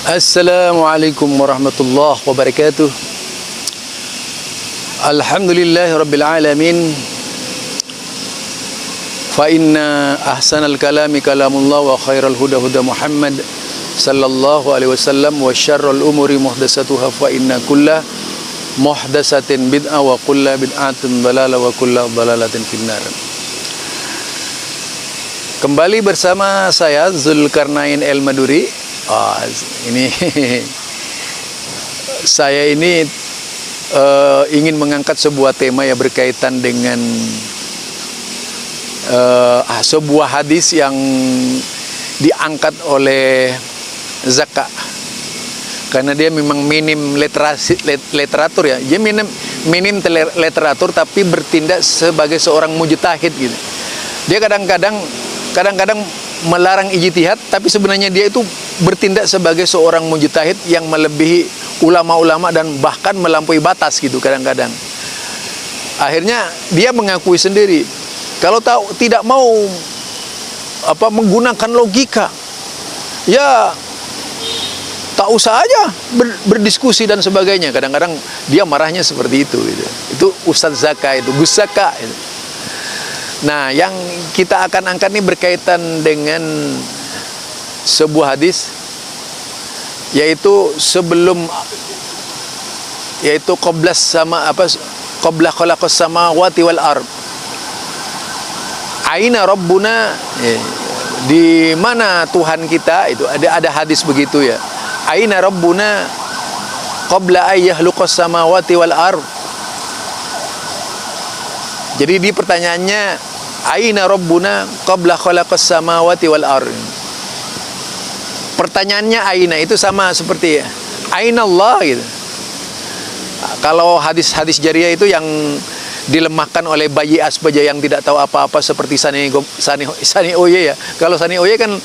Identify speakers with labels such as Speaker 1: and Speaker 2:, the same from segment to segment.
Speaker 1: Assalamualaikum warahmatullahi wabarakatuh. Alhamdulillahi rabbil alamin. Fa inna ahsanal kalami kalamullah wa khairal huda huda Muhammad sallallahu alaihi wasallam wa syarrul umuri muhdatsatuha fa inna kulla muhdatsatin bid'ah wa kulla bid'atin dhalalah wa kulla dhalalatin finnar. Kembali bersama saya Zulkarnain El Maduri. Ini saya ini ingin mengangkat sebuah tema yang berkaitan dengan sebuah hadis yang diangkat oleh Zaka, karena dia memang minim literatur ya. Dia minim literatur tapi bertindak sebagai seorang mujtahid gitu. Dia kadang-kadang melarang ijtihad, tapi sebenarnya dia itu bertindak sebagai seorang mujtahid yang melebihi ulama-ulama dan bahkan melampaui batas gitu kadang-kadang. Akhirnya dia mengakui sendiri kalau tidak mau menggunakan logika, ya tak usah aja berdiskusi dan sebagainya. Kadang-kadang dia marahnya seperti itu gitu. Itu Ustadz Zaka, itu Gus Zaka itu. Nah, yang kita akan angkat ini berkaitan dengan sebuah hadis, yaitu qabla khalaqas samawati wal ard. Aina rabbuna, di mana Tuhan kita, itu ada hadis begitu ya. Aina rabbuna qabla ayyahluqas samawati wal ard. Jadi di pertanyaannya, aina rabbuna qabla khalaqas samawati wal ard. Pertanyaannya aina itu sama seperti aina Allah gitu. Kalau hadis-hadis jariyah itu yang dilemahkan oleh Bayi Asbaja yang tidak tahu apa-apa seperti Sani Oye ya. Kalau Sani Oye kan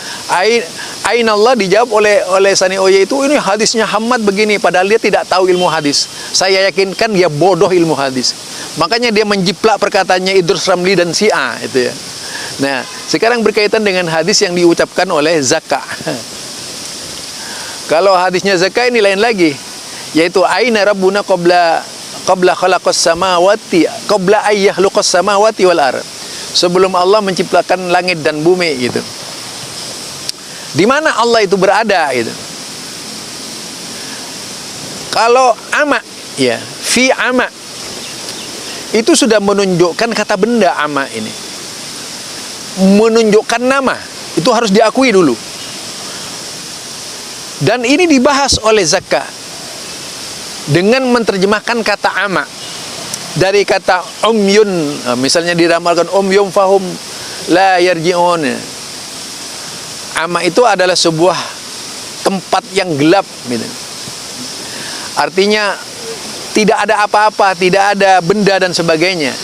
Speaker 1: aina Allah dijawab oleh Sani Oye itu, ini hadisnya Hamad begini, padahal dia tidak tahu ilmu hadis. Saya yakinkan dia bodoh ilmu hadis. Makanya dia menjiplak perkataannya Idrus Ramli dan Syiah itu ya. Nah, sekarang berkaitan dengan hadis yang diucapkan oleh Zaka. Kalau hadisnya Zaka ini lain lagi, yaitu aina rabbuna qabla khalaqas samawati qabla ayyahluqas samawati wal ard. Sebelum Allah menciptakan langit dan bumi gitu. Di mana Allah itu berada gitu. Kalau ama ya, fi ama itu sudah menunjukkan kata benda ama ini. Menunjukkan nama, itu harus diakui dulu. Dan ini dibahas oleh Zaka dengan menerjemahkan kata ama dari kata umyun. Misalnya diramalkan umyun fahum la yarji'un. Ama itu adalah sebuah tempat yang gelap gitu. Artinya tidak ada apa-apa, tidak ada benda dan sebagainya.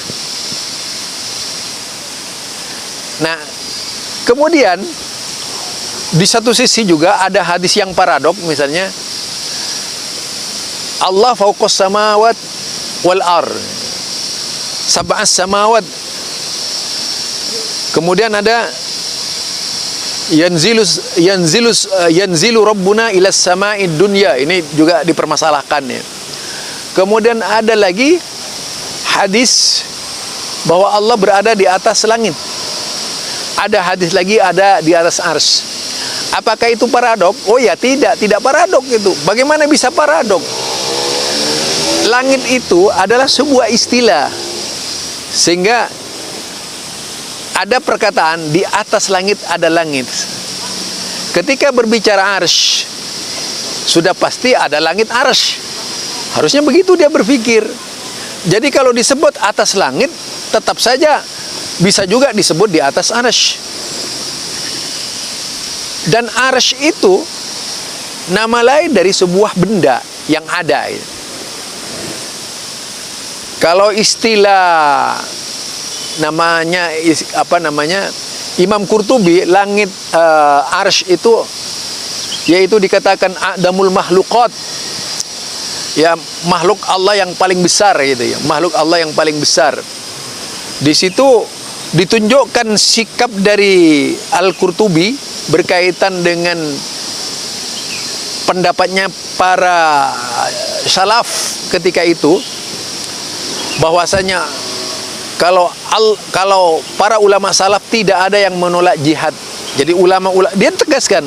Speaker 1: Nah, kemudian di satu sisi juga ada hadis yang paradok, misalnya Allah fauqas samawat wal ard, sab'as samawat. Kemudian ada yanzilu rabbuna ilas sama'id dunya. Ini juga dipermasalahkan ya. Kemudian ada lagi hadis bahwa Allah berada di atas langit. Ada hadis lagi ada di atas arsy. Apakah itu paradok? Oh ya, tidak paradok itu. Bagaimana bisa paradok? Langit itu adalah sebuah istilah. Sehingga ada perkataan di atas langit ada langit. Ketika berbicara arsy, sudah pasti ada langit arsy. Harusnya begitu dia berpikir. Jadi kalau disebut atas langit, tetap saja bisa juga disebut di atas arsy. Dan arsy itu nama lain dari sebuah benda yang ada. Kalau istilah Imam Qurtubi, langit arsy itu yaitu dikatakan a'damul makhluqat. Ya, makhluk Allah yang paling besar gitu ya. Makhluk Allah yang paling besar. Di situ ditunjukkan sikap dari Al-Qurtubi berkaitan dengan pendapatnya para salaf ketika itu, bahwasanya kalau para ulama salaf tidak ada yang menolak jihad. Jadi ulama dia tegaskan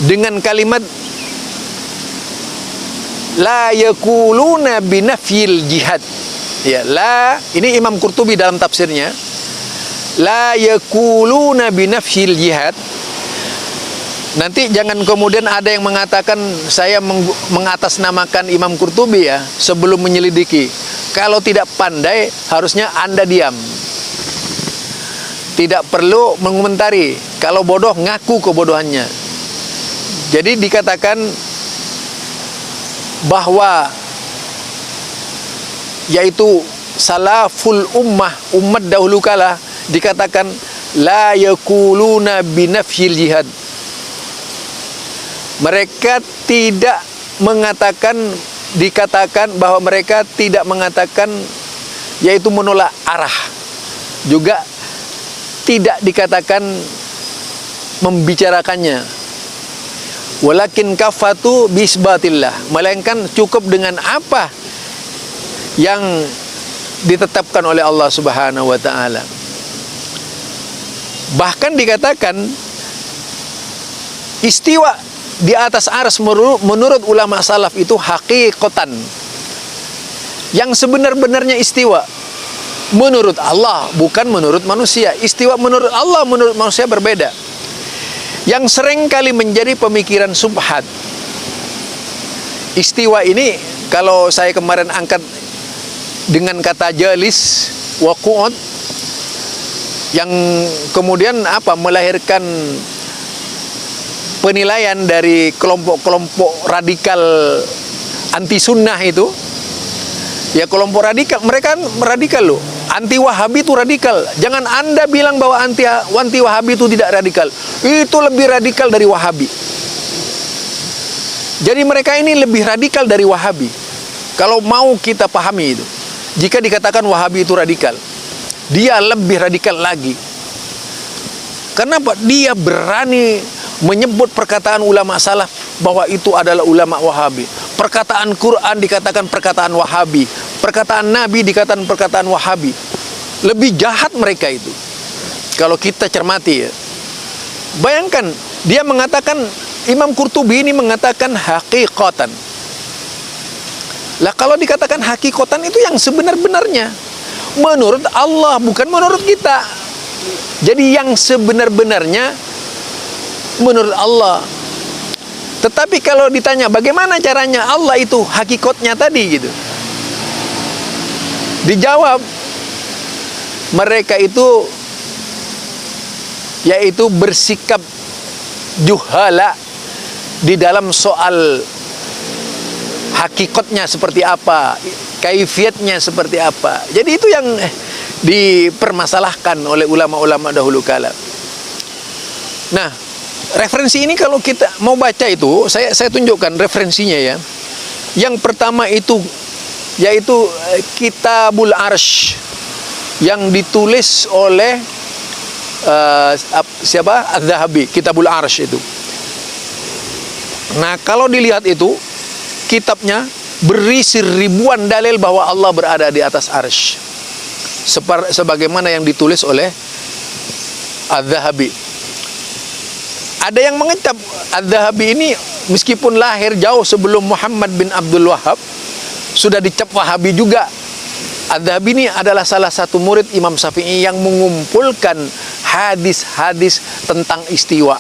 Speaker 1: dengan kalimat la yaquluna binafyil jihad. Ya, la ini Imam Qurtubi dalam tafsirnya, la yaquluna binafyil jihad. Nanti jangan kemudian ada yang mengatakan saya mengatasnamakan Imam Qurtubi ya sebelum menyelidiki. Kalau tidak pandai harusnya Anda diam. Tidak perlu mengomentari. Kalau bodoh ngaku kebodohannya. Jadi dikatakan bahwa yaitu salaful umat dahulu kala dikatakan la yaquluna binafyil jihad. Mereka tidak mengatakan, dikatakan bahwa mereka tidak mengatakan yaitu menolak arah, juga tidak dikatakan membicarakannya, walakin kafatu bisbatillah, melainkan cukup dengan apa yang ditetapkan oleh Allah Subhanahu wa taala. Bahkan dikatakan istiwa di atas arsy menurut ulama salaf itu hakikatan, yang sebenar-benarnya istiwa menurut Allah, bukan menurut manusia. Istiwa menurut Allah, menurut manusia berbeda. Yang sering kali menjadi pemikiran subhat. Istiwa ini kalau saya kemarin angkat dengan kata jalis wa qu'ud, yang kemudian melahirkan penilaian dari kelompok-kelompok radikal anti sunnah itu. Ya, kelompok radikal, mereka radikal loh. Anti Wahabi itu radikal. Jangan Anda bilang bahwa anti Wahabi itu tidak radikal. Itu lebih radikal dari Wahabi. Jadi mereka ini lebih radikal dari Wahabi. Kalau mau kita pahami itu. Jika dikatakan Wahabi itu radikal, dia lebih radikal lagi. Kenapa? Dia berani menyebut perkataan ulama salaf bahwa itu adalah ulama Wahabi. Perkataan Quran dikatakan perkataan Wahabi. Perkataan Nabi dikatakan perkataan Wahabi. Lebih jahat mereka itu. Kalau kita cermati ya. Bayangkan, dia mengatakan, Imam Qurtubi ini mengatakan hakikatan. Lah kalau dikatakan hakikatan itu yang sebenar-benarnya. Menurut Allah, bukan menurut kita. Jadi yang sebenar-benarnya menurut Allah. Tetapi kalau ditanya bagaimana caranya Allah itu hakikatnya tadi gitu, dijawab mereka itu yaitu bersikap juhala di dalam soal hakikatnya seperti apa, kaifiatnya seperti apa. Jadi itu yang dipermasalahkan oleh ulama-ulama dahulu kala. Nah, referensi ini kalau kita mau baca itu, saya tunjukkan referensinya ya. Yang pertama itu yaitu Kitabul Arsy yang ditulis oleh siapa? Az-Zahabi, Kitabul Arsy itu. Nah, kalau dilihat itu kitabnya berisi ribuan dalil bahwa Allah berada di atas arsy. Sebagaimana yang ditulis oleh Az-Zahabi. Ada yang mengecap Az-Zahabi ini meskipun lahir jauh sebelum Muhammad bin Abdul Wahhab, sudah dicap Wahabi juga. Az-Zahabi ini adalah salah satu murid Imam Syafi'i yang mengumpulkan hadis-hadis tentang istiwa.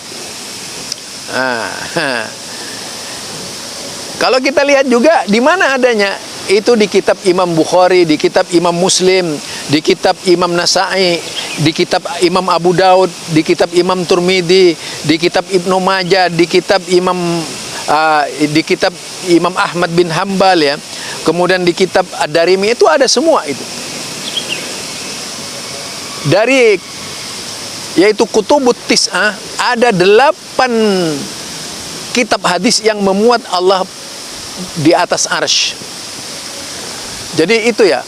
Speaker 1: Kalau kita lihat juga di mana adanya, itu di kitab Imam Bukhari, di kitab Imam Muslim, di kitab Imam Nasa'i, di kitab Imam Abu Daud, di kitab Imam Turmidi, di kitab Ibnu Majah, di kitab Imam Ahmad bin Hambal ya. Kemudian di kitab Ad-Darimi itu ada semua itu. Dari yaitu Kutubut Tis'ah ada 8 kitab hadis yang memuat Allah di atas arsy. Jadi itu ya.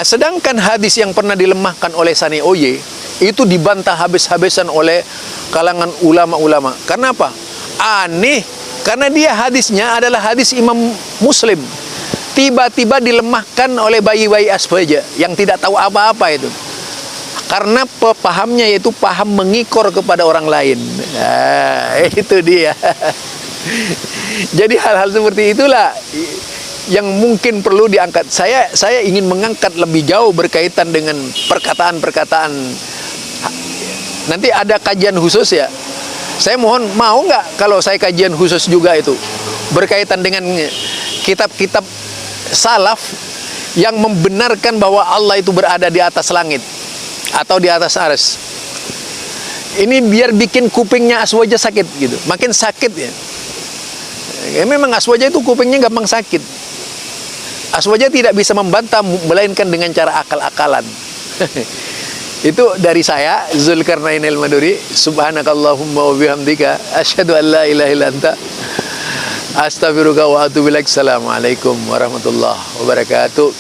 Speaker 1: Sedangkan hadis yang pernah dilemahkan oleh Sani Oye itu dibantah habis-habisan oleh kalangan ulama-ulama. Karena apa? Aneh, karena dia hadisnya adalah hadis Imam Muslim. Tiba-tiba dilemahkan oleh bayi-bayi Aswaja yang tidak tahu apa-apa itu. Karena pahamnya yaitu paham mengikor kepada orang lain. Nah, itu dia. Jadi hal-hal seperti itulah yang mungkin perlu diangkat. Saya ingin mengangkat lebih jauh berkaitan dengan perkataan-perkataan. Nanti ada kajian khusus ya. Saya mohon, mau nggak kalau saya kajian khusus juga itu berkaitan dengan kitab-kitab salaf yang membenarkan bahwa Allah itu berada di atas langit atau di atas arsy. Ini biar bikin kupingnya Aswaja sakit gitu, makin sakit ya. Memang Aswaja itu kupingnya gampang sakit. Aswaja tidak bisa membantah melainkan dengan cara akal-akalan. Itu dari saya, Zulkarnain Al-Maduri. Subhanakallahumma wa bihamdika asyhadu an la ilaha illa anta astaghfiruka wa atubu ilaik. Assalamualaikum warahmatullahi wabarakatuh.